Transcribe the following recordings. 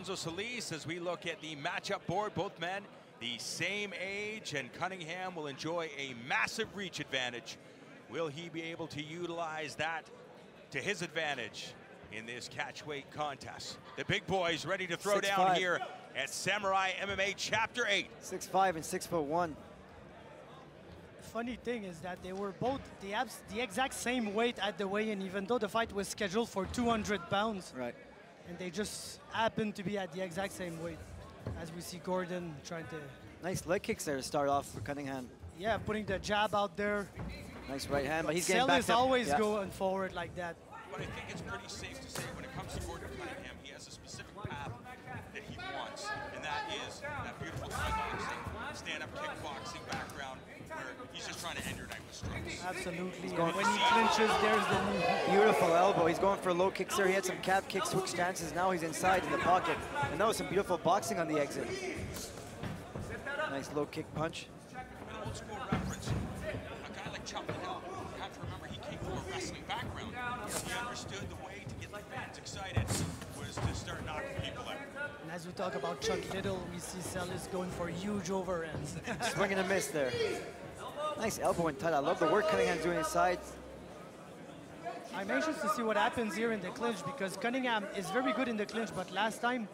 Lorenzo Celis as we look at the matchup board. Both men the same age, and Cunningham will enjoy a massive reach advantage. Will he be able to utilize that to his advantage in this catchweight contest? The big boys ready to throw down here at Samourai MMA Chapter 8. 6'5" and 6'1". Funny thing is that they were both the exact same weight at the weigh-in, even though the fight was scheduled for 200 pounds. Right. And they just happened to be at the exact same weight. As we see Gordon trying to... Nice leg kicks there to start off for Cunningham. Yeah, putting the jab out there. Nice right hand, but he's getting back up. Celis always going forward like that. But I think it's pretty safe to say when it comes to Gordon Cunningham, he has a specific path that he wants, and that is that beautiful Thai boxing, stand-up kickboxing background, where he's just trying to end your night with strikes. Absolutely. When he clinches, there's the move. Beautiful elbow. He's going for low kicks there. He had some calf kicks, switch stances. Now he's inside in the pocket. And that was some beautiful boxing on the exit. Nice low kick punch. An old school reference. A guy like Chuck Liddell, you have to remember he came from a wrestling background. He understood the way to get the fans excited was to start knocking people out. And as we talk about Chuck Liddell, we see Celis going for huge overhands. Swing and a miss there. Nice elbow and tight. I love the work Cunningham's doing inside. I'm anxious to see what happens here in the clinch, because Cunningham is very good in the clinch, but last time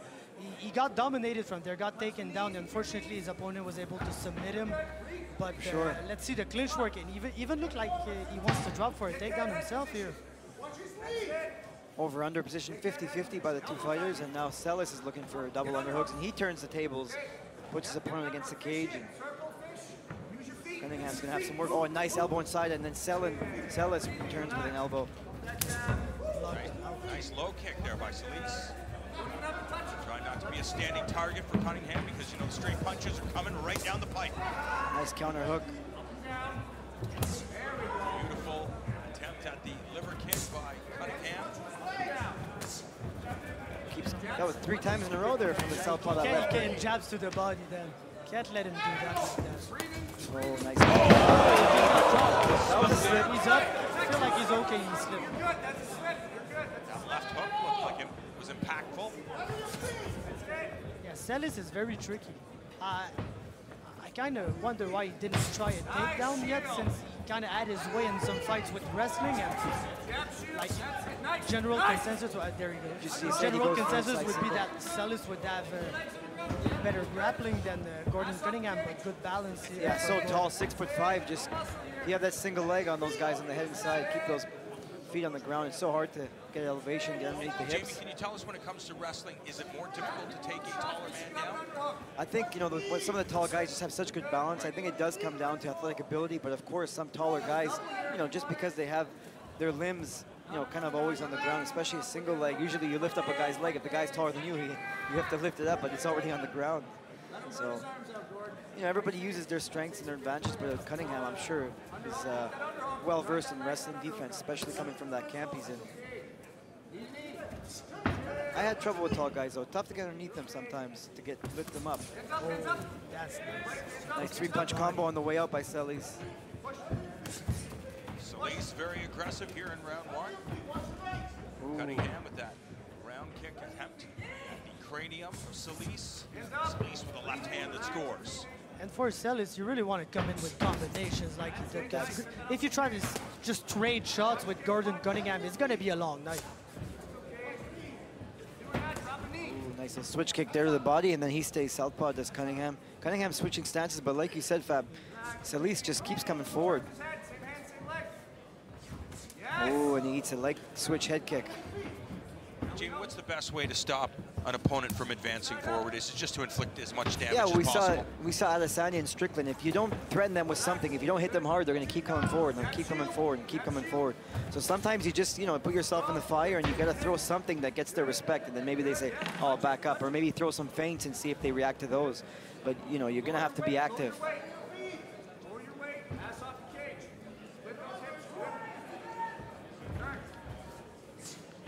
he got dominated from there, got taken down. Unfortunately, his opponent was able to submit him. But let's see the clinch work, and even look like he wants to drop for a takedown himself here. Over-under position 50-50 by the two fighters, and now Celis is looking for double underhooks, and he turns the tables, puts his opponent against the cage. And Cunningham's gonna have some work. Oh, a nice elbow inside, and then Celis returns with an elbow. Nice low kick there by Celis. Trying not to be a standing target for Cunningham, because you know the straight punches are coming right down the pipe. Nice counter hook. Beautiful attempt at the liver kick by Cunningham. That was 3 times in a row there from the southpaw. That left. Getting jabs to the body then. Can't let him do that like that. Oh, nice. That was a slip. He's up. I feel like he's okay. He slipped. That left hook looked like it was impactful. Yeah, Celis is very tricky. I kind of wonder why he didn't try a takedown yet, since he kind of had his way in some fights with wrestling, and like general consensus. There you go. General consensus would be that Celis would have better grappling than Gordon Cunningham, but good balance here. Yeah, so tall, 6'5". Just you have that single leg on those guys on the head and side. Keep those feet on the ground. It's so hard to get elevation, get underneath the hips. Jamie, can you tell us when it comes to wrestling, is it more difficult to take a taller man down? I think, you know, some of the tall guys just have such good balance. I think it does come down to athletic ability, but of course some taller guys, you know, just because they have their limbs, you know, kind of always on the ground, especially a single leg. Usually you lift up a guy's leg. If the guy's taller than you, you have to lift it up, but it's already on the ground. So, you know, everybody uses their strengths and their advantages, but Cunningham, I'm sure, is well-versed in wrestling defense, especially coming from that camp he's in. I had trouble with tall guys, though. Tough to get underneath them sometimes to lift them up. Oh, that's nice. Nice 3-punch combo on the way out by Celis. Celis very aggressive here in round 1. Cunningham with that round kick attempt. The cranium of Celis. Celis with a left hand that scores. And for Celis, you really want to come in with combinations like he did. If you try to just trade shots with Gordon Cunningham, it's going to be a long night. Ooh, nice little switch kick there to the body, and then he stays southpaw, does Cunningham. Cunningham switching stances, but like you said, Fab, Celis just keeps coming forward. Oh, and he eats a leg switch head kick. Jamie, what's the best way to stop an opponent from advancing forward? Is it just to inflict as much damage as possible? We saw Adesanya and Strickland. If you don't threaten them with something, if you don't hit them hard, they're going to keep coming forward and keep coming forward and keep coming forward. So sometimes you just, you know, put yourself in the fire and you got to throw something that gets their respect, and then maybe they say, oh, I'll back up, or maybe throw some feints and see if they react to those. But, you know, you're going to have to be active.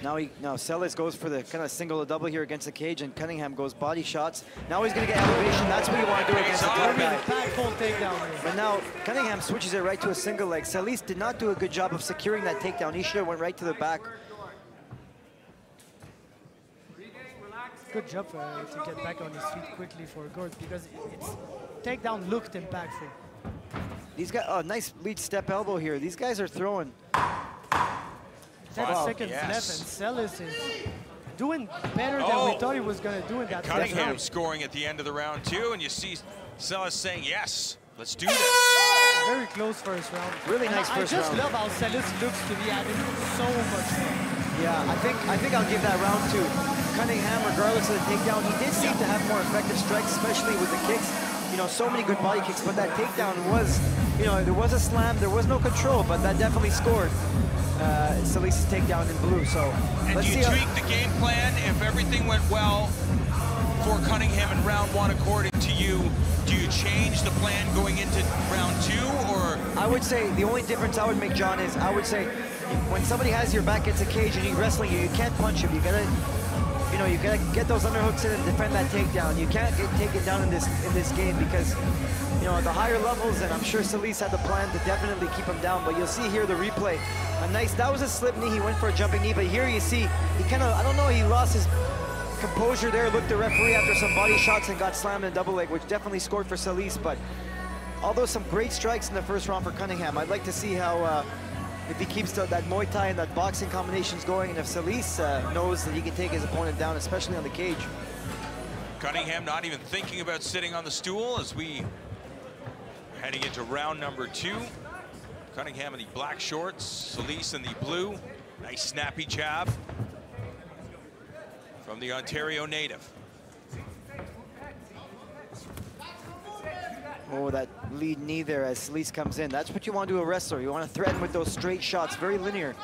Now Celis goes for the kind of single to double here against the cage, and Cunningham goes body shots. Now he's going to get elevation. That's what you want to do against the top guy. But now Cunningham switches it right to a single leg. Celis did not do a good job of securing that takedown. He should have went right to the back. good job to get back on his feet quickly for Gord, because its takedown looked impactful. These guys, oh, nice lead step elbow here. These guys are throwing. 10 seconds left, and Celis is doing better than we thought he was going to do in that. Cunningham scoring at the end of the round too, and you see Celis saying, yes, let's do this. Very close first round. Really nice first round. I just love how Celis looks to be having so much fun. Yeah, I think I'll give that round to Cunningham, regardless of the takedown. He did seem to have more effective strikes, especially with the kicks. You know, so many good body kicks, but that takedown was, you know, there was a slam, there was no control, but that definitely scored Celis' takedown in blue. So and let's do you see tweak the game plan if everything went well for Cunningham in round one, according to you? Do you change the plan going into round two, or? I would say the only difference I would make, John, is I would say when somebody has your back against a cage and he's wrestling you, you can't punch him. You gotta, you know, you gotta get those underhooks in and defend that takedown. You can't take it down in this game because, you know, at the higher levels, and I'm sure Celis had the plan to definitely keep him down. But you'll see here the replay. A nice, that was a slip knee. He went for a jumping knee, but here you see he kind of, I don't know, he lost his composure there, looked the referee after some body shots and got slammed in double leg, which definitely scored for Celis. But although some great strikes in the first round for Cunningham, I'd like to see how if he keeps that Muay Thai and that boxing combinations going, and if Celis knows that he can take his opponent down, especially on the cage. Cunningham not even thinking about sitting on the stool as we heading into round number two. Cunningham in the black shorts, Celis in the blue. Nice snappy jab from the Ontario native. Oh, that lead knee there as Celis comes in. That's what you want to do a wrestler. You want to threaten with those straight shots, very linear.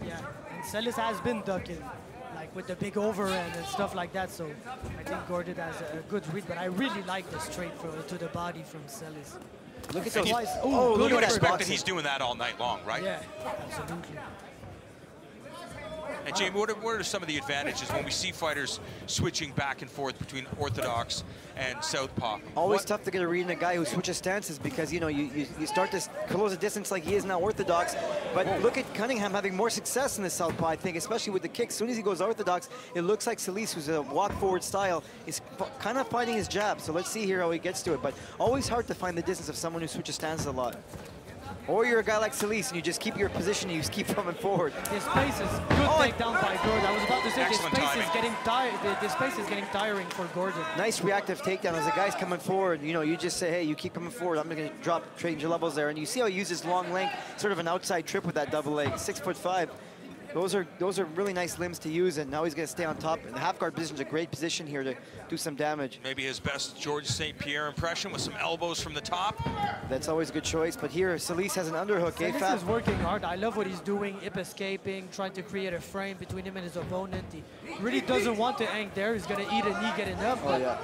Yeah, and Celis has been ducking, like with the big overhand and stuff like that. So I think Gordon has a good read, but I really like the straight to the body from Celis. Look at those. You would expect that he's doing that all night long, right? Yeah, absolutely. And Jamie, what are some of the advantages when we see fighters switching back and forth between orthodox and southpaw? Always tough to get a read in a guy who switches stances because, you know, you start to close a distance like he is now orthodox. But look at Cunningham having more success in the southpaw, I think, especially with the kicks. As soon as he goes orthodox, it looks like Celis, who's a walk-forward style, is kind of fighting his jab. So let's see here how he gets to it. But always hard to find the distance of someone who switches stances a lot. Or you're a guy like Celis and you just keep your position and you just keep coming forward. His pace is good takedown by Gordon. I was about to say this pace is getting this pace is getting tiring for Gordon. Nice reactive takedown as the guy's coming forward. You know, you just say, hey, you keep coming forward. I'm going to drop, change your levels there. And you see how he uses long length, sort of an outside trip with that double leg, 6'5". Those are really nice limbs to use, and now he's going to stay on top. And the half guard position is a great position here to do some damage. Maybe his best Georges St. Pierre impression with some elbows from the top. That's always a good choice. But here, Celis has an underhook. Celis is working hard. I love what he's doing, hip escaping, trying to create a frame between him and his opponent. He really doesn't want to hang there. He's going to eat a knee, get enough. Oh, yeah.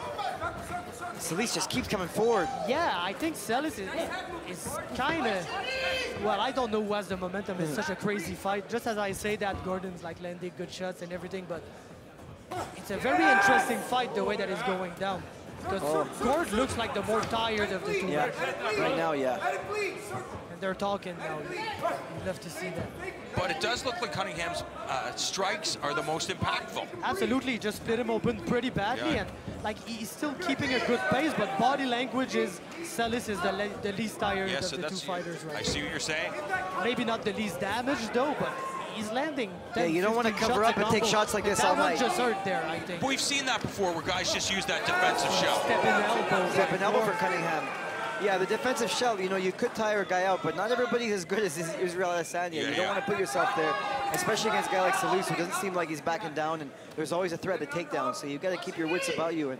Celis just keeps coming forward. Yeah, I think Celis is kind of, well, I don't know who has the momentum. It's such a crazy fight. Just as I say that, Gordon's like landing good shots and everything, but it's a very interesting fight the way that it's going down. Because Gord looks like the more tired of the two. Yeah, right now, yeah. And they're talking now. You'd love to see that. But it does look like Cunningham's strikes are the most impactful. Absolutely, he just split him open pretty badly, and like he's still keeping a good pace, but body language is, Celis is the least tired of the two fighters right now. I see what you're saying. Maybe not the least damaged though, but he's landing 10, you don't want to cover up and take shots like this all night. That one just hurt there, I think. But we've seen that before where guys just use that defensive shell. Step in elbow. Step in elbow for Cunningham. Yeah, the defensive shell, you know, you could tire a guy out, but not everybody's as good as Israel Adesanya. You don't want to put yourself there, especially against a guy like Celis, who doesn't seem like he's backing down, and there's always a threat to takedown, so you've got to keep your wits about you.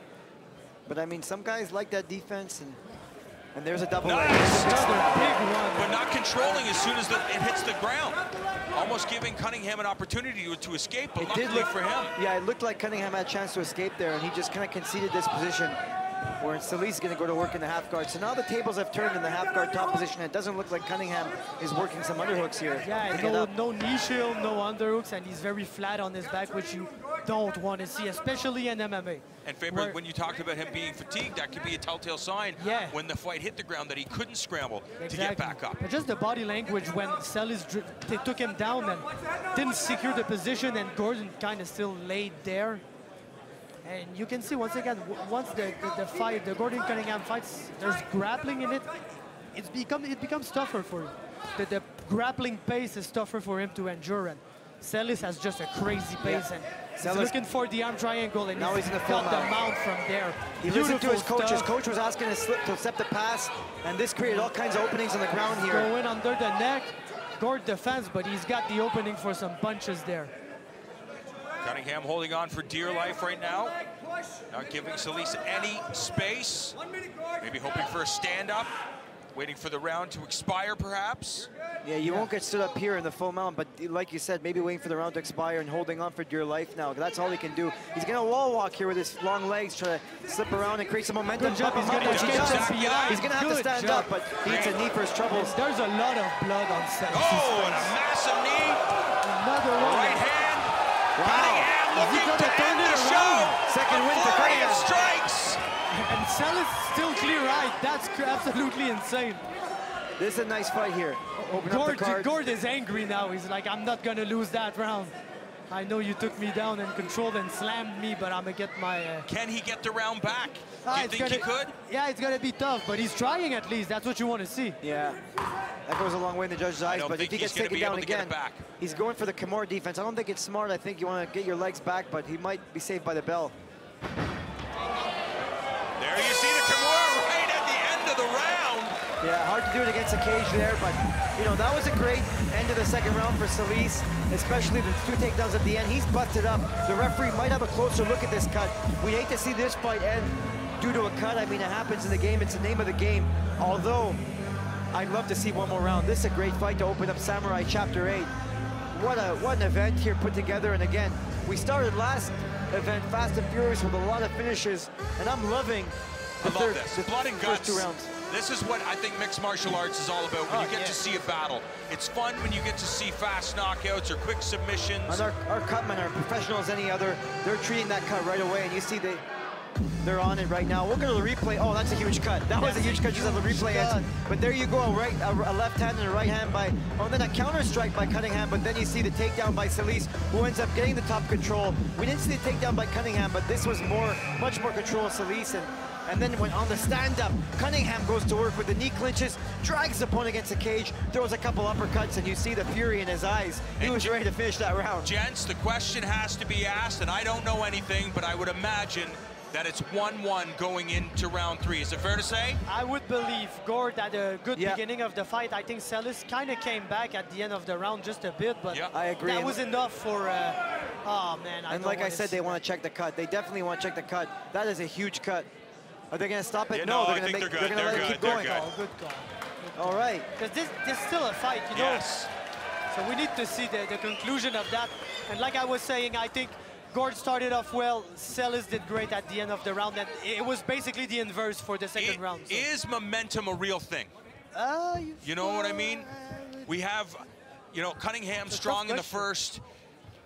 But I mean, some guys like that defense, and there's a double leg. Another big one. But not controlling as soon as it hits the ground. Almost giving Cunningham an opportunity to escape, but luckily for him. Yeah, it looked like Cunningham had a chance to escape there, and he just kind of conceded this position, where Celis is going to go to work in the half guard. So now the tables have turned in the half guard top position. It doesn't look like Cunningham is working some underhooks here. Yeah, no knee shield, no underhooks, and he's very flat on his back, which you don't want to see, especially in MMA. And Faber, when you talked about him being fatigued, that could be a telltale sign when the fight hit the ground that he couldn't scramble to get back up. But just the body language when Celis they took him down and didn't secure the position, and Gordon kind of still laid there. And you can see once again, once the fight, the Gordon Cunningham fights, there's grappling in it. It becomes tougher for him. The grappling pace is tougher for him to endure. And Celis has just a crazy pace, and he's looking for the arm triangle, and now he's in the got the mount from there. He listened to his coach. His coach was asking to accept the pass, and this created all kinds of openings on the ground here. Go in under the neck. Gord defends, but he's got the opening for some punches there. Cunningham holding on for dear life right now. Not giving Celis any space. Maybe hoping for a stand-up. Waiting for the round to expire, perhaps. Yeah, you won't get stood up here in the full mount, but like you said, maybe waiting for the round to expire and holding on for dear life now. That's all he can do. He's going to wall walk here with his long legs, try to slip around and create some momentum. Good job. He's going to have to stand up, but he needs a knee for his troubles. There's a lot of blood on Celis. Oh, and a massive knee. Another one. Right hand. Wow. Cunningham looking to end the show. Second win for Cunningham. Strikes. And Celis still clear-eyed. That's absolutely insane. This is a nice fight here. Gord is angry now. He's like, I'm not going to lose that round. I know you took me down and controlled and slammed me, but I'm going to get my... Can he get the round back? Do you think he could? Yeah, it's going to be tough, but he's trying at least. That's what you want to see. Yeah, that goes a long way in the judge's eyes, but if he gets taken down again, he's going for the Kimura defense. I don't think it's smart. I think you want to get your legs back, but he might be saved by the bell. There you see the Kimura right at the end of the round. Yeah, hard to do it against a cage there, but, you know, that was a great end of the second round for Celis, especially the 2 takedowns at the end. He's busted up. The referee might have a closer look at this cut. We hate to see this fight end due to a cut. I mean, it happens in the game. It's the name of the game. Although, I'd love to see one more round. This is a great fight to open up Samurai Chapter 8. What an event here put together. And again, we started last event fast and furious with a lot of finishes, and I'm loving the blood and guts. First 2 rounds. This is what I think mixed martial arts is all about, when you get to see a battle. It's fun when you get to see fast knockouts or quick submissions. And our cutmen are professional as any other. They're treating that cut right away, and you see they're on it right now. We'll go to the replay. Oh, that's a huge cut. That was a huge cut. You saw the replay. But there you go, a left hand and a right hand by, oh, then a counter strike by Cunningham, but then you see the takedown by Celis, who ends up getting the top control. We didn't see the takedown by Cunningham, but this was much more control of Celis. And then when on the stand-up, Cunningham goes to work with the knee clinches, drags his opponent against the cage, throws a couple uppercuts, and you see the fury in his eyes. He was ready to finish that round. Gents, the question has to be asked, and I don't know anything, but I would imagine that it's 1-1 going into round 3. Is it fair to say? I would believe Gord had a good beginning of the fight. I think Celis kind of came back at the end of the round just a bit, but I agree. That was enough for, oh man. And like I said, they want to check the cut. They definitely want to check the cut. That is a huge cut. Are they going to stop it? Yeah, no, they're going to let it keep going. Good call. All right. Because this is still a fight, you know. Yes. So we need to see the conclusion of that. And like I was saying, I think Gord started off well. Celis did great at the end of the round, and it was basically the inverse for the second round. So. Is momentum a real thing? You know what I mean? We have, you know, Cunningham strong in the first.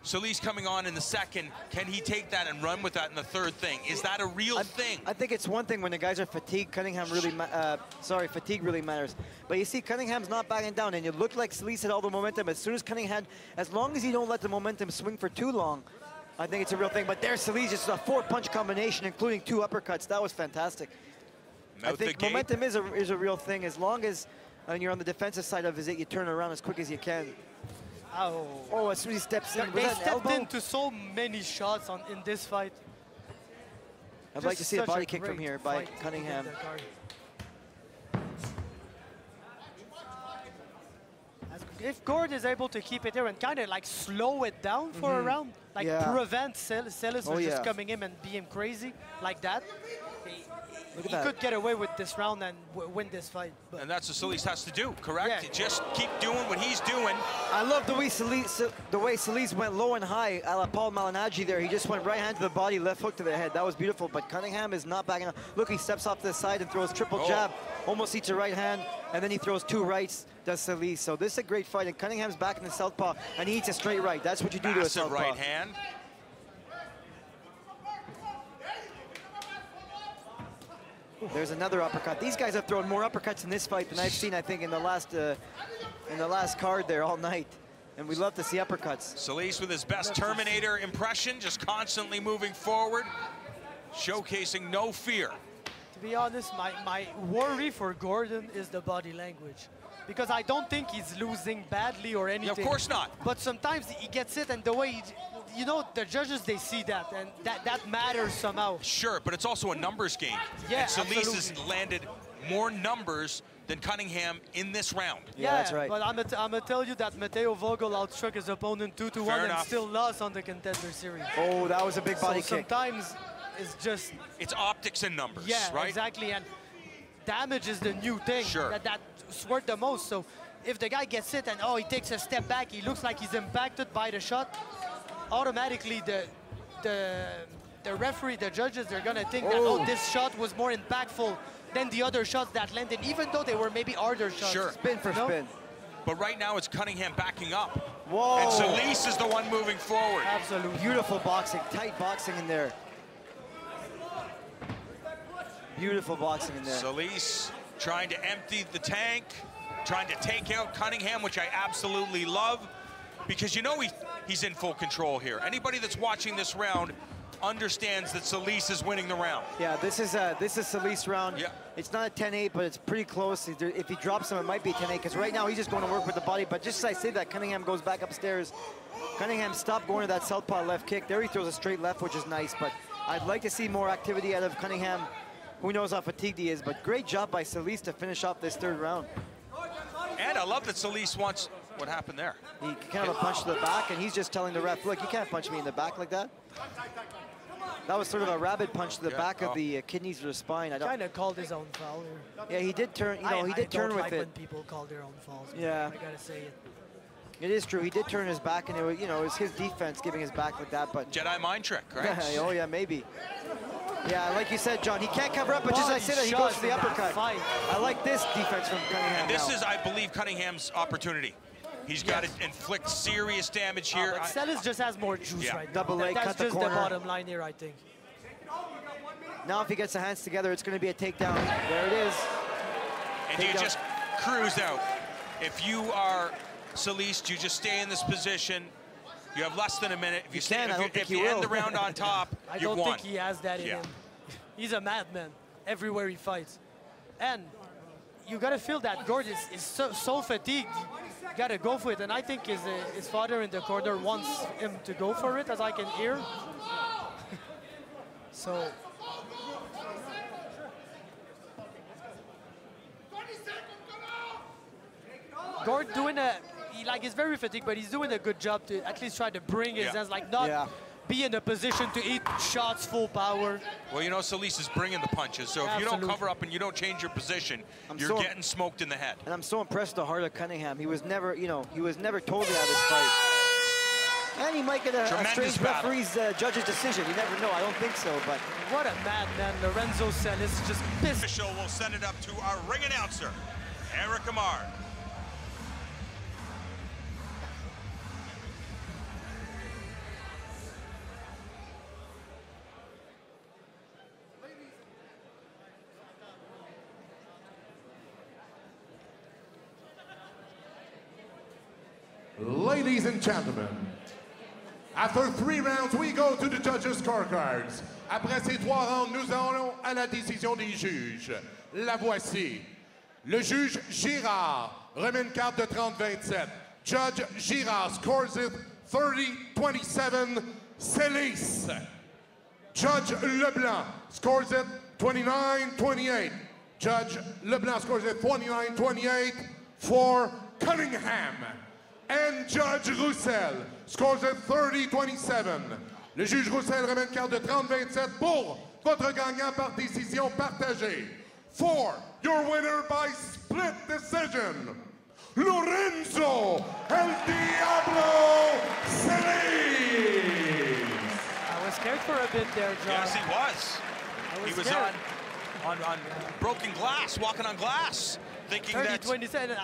Celis coming on in the second. Can he take that and run with that in the third thing? Is that a real thing? I think it's one thing when the guys are fatigued. Fatigue really matters. But you see, Cunningham's not backing down, and it looked like Celis had all the momentum. As soon as Cunningham, as long as you don't let the momentum swing for too long, I think it's a real thing. But there's Celis, just a 4-punch combination, including 2 uppercuts. That was fantastic. I think momentum is a real thing. As long as you're on the defensive side of it, you turn around as quick as you can. Oh, as soon as he steps in, they stepped into so many shots in this fight. I'd like to see a body kick from here by Cunningham. If Gord is able to keep it there and kind of like slow it down for a round, like prevent Celis from just coming in and being crazy like that, he could get away with this round and win this fight. And that's what Celis has to do, correct? Yeah. Just keep doing what he's doing. I love the way Celis went low and high, a la Paul Malignaggi there. He just went right hand to the body, left hook to the head. That was beautiful, but Cunningham is not backing up. Look, he steps off to the side and throws triple jab, almost eats a right hand, and then he throws 2 rights, does Celis. So this is a great fight, and Cunningham's back in the southpaw, and he eats a straight right. That's what you do to a southpaw. Right hand. There's another uppercut. These guys have thrown more uppercuts in this fight than I've seen, I think, in the last card there all night. And we love to see uppercuts. Celis with his best Terminator impression, just constantly moving forward. showcasing no fear. To be honest, my worry for Gordon is the body language. Because I don't think he's losing badly or anything. Yeah, of course not. But sometimes he gets it, and the way, you know, the judges, they see that, and that matters somehow. Sure, but it's also a numbers game. Yeah, and Celis absolutely. has landed more numbers than Cunningham in this round. Yeah, that's right. But I'm gonna tell you that Matteo Vogel outstruck his opponent 2-1 and enough. still lost on the contender series. Oh, that was a big body So kick. sometimes it's just... It's optics and numbers, Yeah, right? exactly, and damage is the new thing. Sure. That's worth the most. So if the guy gets hit and, oh, he takes a step back, he looks like he's impacted by the shot, automatically the referee, the judges, they're gonna think that, oh, this shot was more impactful than the other shots that landed, even though they were maybe harder shots. Sure. Spin for spin. But right now it's Cunningham backing up. Whoa. And Celis is the one moving forward. Absolutely. Beautiful boxing, tight boxing in there. Beautiful boxing in there. Celis trying to empty the tank, trying to take out Cunningham, which I absolutely love, because you know he's in full control here. Anybody that's watching this round understands that Celis is winning the round. Yeah, this is Celis round. Yeah. It's not a 10-8, but it's pretty close. If he drops him, it might be 10-8, because right now he's just going to work with the body. But just as I say that, Cunningham goes back upstairs. Cunningham stopped going to that southpaw left kick. There he throws a straight left, which is nice, but I'd like to see more activity out of Cunningham. Who knows how fatigued he is, but great job by Celis to finish off this third round. And I love that Celis wants... What happened there? He kind of a punch to the back, and he's just telling the ref, look, you can't punch me in the back like that. That was sort of a rabbit punch to the back of the kidneys or the spine. I don't. Kind of called his own foul here. Yeah, he did turn. You know, he did turn with like it. when people call their own fouls. Yeah. I gotta say it. It is true. He did turn his back, and it was, you know, it was his defense giving his back like that. But Jedi mind trick, right? oh yeah, maybe. Yeah, like you said, John, he can't cover up, but just as I said that, he goes for the uppercut. I like this defense from Cunningham. And this now. is, I believe, Cunningham's opportunity. He's got to inflict serious damage here. But Celis just has more juice right now. Double leg, That's cut the just corner. the bottom line here, I think. Now if he gets the hands together, it's going to be a takedown. There it is. And you just cruise out. If you are Celis, you just stay in this position. You have less than a minute. If you stay, if you end the round on top, I you've don't won. think he has that in him. He's a madman everywhere he fights. And you got to feel that Gordon is so fatigued. You got to go for it. And I think his father in the corner wants him to go for it, as I can hear. So... Gord doing he's very fatigued, but he's doing a good job to at least try to bring his hands, like not be in a position to eat shots full power. Well, you know, Celis is bringing the punches, so if you don't cover up and you don't change your position, you're getting smoked in the head. And I'm so impressed with the heart of Cunningham. He was never, you know, he was never totally out of this fight. And he might get a strange referee's judge's decision. You never know. I don't think so, but... What a madman. Lorenzo Celis just pissed. Official will send it up to our ring announcer, Eric Amar. Ladies and gentlemen, after 3 rounds, we go to the judges' scorecards. Après ces 3 rounds, nous allons à la décision des juges. La voici. Le juge Girard remet une carte de 30-27. Judge Girard scores it 30-27, Celis. Judge Leblanc scores it 29-28. Judge Leblanc scores it 29-28 for Cunningham. And Judge Roussel scores it 30-27. Le juge Roussel remet une carte de 30-27 pour votre gagnant par décision partagée. For your winner by split decision, Lorenzo El Diablo Celis. I was scared for a bit there, John. Yes, he was. He was on broken glass, walking on glass, thinking that... 30-27.